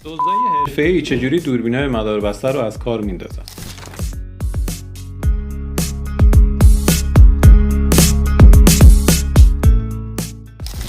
دزدای حرفه‌ای چجوری دوربینای مداربسته رو از کار میندازن؟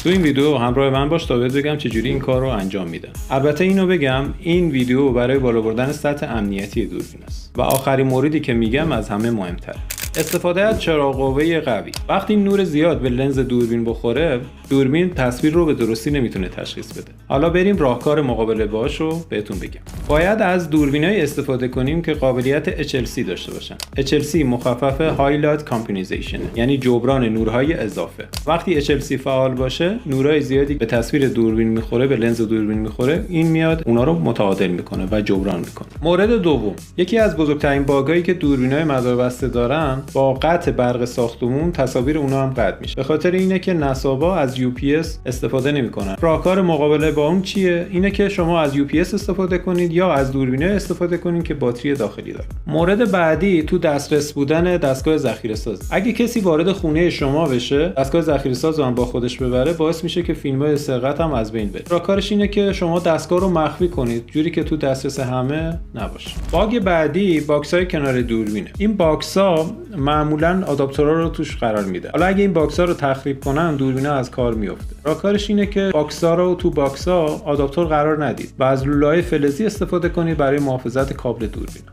تو این ویدیو همراه من باش تا بهت بگم چجوری این کار رو انجام میدن. البته اینو بگم این ویدیو برای بالا بردن سطح امنیتی دوربین است و آخرین موردی که میگم از همه مهمتره. استفاده از چراغ قوه قوی. وقتی نور زیاد به لنز دوربین بخوره، دوربین تصویر رو به درستی نمیتونه تشخیص بده. حالا بریم راهکار مقابله باهاش رو بهتون بگم. باید از دوربینای استفاده کنیم که قابلیت HLC داشته باشن. HLC مخفف Highlight Compensation، یعنی جبران نورهای اضافه. وقتی HLC فعال باشه، نورهای زیادی به تصویر دوربین میخوره، به لنز دوربین میخوره، این میاد اونا رو متعادل میکنه و جبران میکنه. مورد دوم، یکی از بزرگترین باگایی که دوربینای مداربسته دارن، با قطع برق ساختمون تصاویر اونا هم قطع میشه. به خاطر اینه که نصابا از UPS استفاده نمیکنن. راهکار مقابله با اون چیه؟ اینه که شما از UPS استفاده کنید یا از دوربینای استفاده کنید که باتری داخلی داره. مورد بعدی تو دسترس بودن دستگاه ذخیره‌ساز. اگه کسی وارد خونه شما بشه، دستگاه ذخیره‌ساز رو هم با خودش ببره، باعث میشه که فیلم‌های سرقت هم از بین بره. راهکارش اینه که شما دستگاه رو مخفی کنید، جوری که تو دسترس همه نباشه. باگ بعدی باکس‌های کنار دوربینه. این باکس‌ها معمولاً آداپتورها رو توش قرار میده. حالا اگه این باکس‌ها رو تخریب کنن، دوربینا از کار میفته. راهکارش اینه که باکس‌ها رو تو باکس‌ها آداپتور قرار ندید و از لوله‌های فلزی استفاده کنید برای محافظت کابل دوربینا.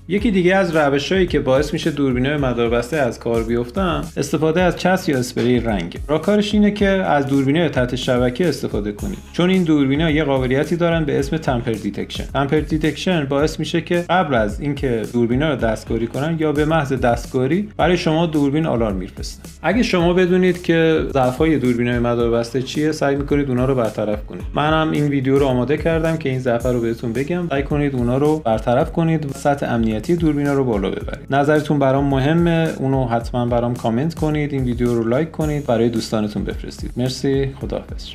یکی دیگه از روش‌هایی که باعث میشه دوربینای مداربسته از کار بیفتن، استفاده از چسب یا اسپری رنگ. راهکارش اینه که از دوربینای تحت شبکه استفاده کنید، چون این دوربینا یه قابلیتی دارن به اسم تمپر دیتکشن. تمپر دیتکشن باعث میشه که قبل از اینکه دوربینا رو دستکاری کنن یا به محض دستکاری برای شما دوربین آلارم میفرسته. اگه شما بدونید که ضعف‌های دوربینای مداربسته چیه، سعی می‌کنید اونا رو برطرف کنید. منم این ویدیو رو آماده کردم که این ضعف‌ها رو بهتون بگم. سعی کنید اونا رو برطرف کنید و سطح امنیتی دوربینا رو بالا ببرید. نظرتون برام مهمه، اونو حتما برام کامنت کنید، این ویدیو رو لایک کنید، برای دوستانتون بفرستید. مرسی، خداحافظ.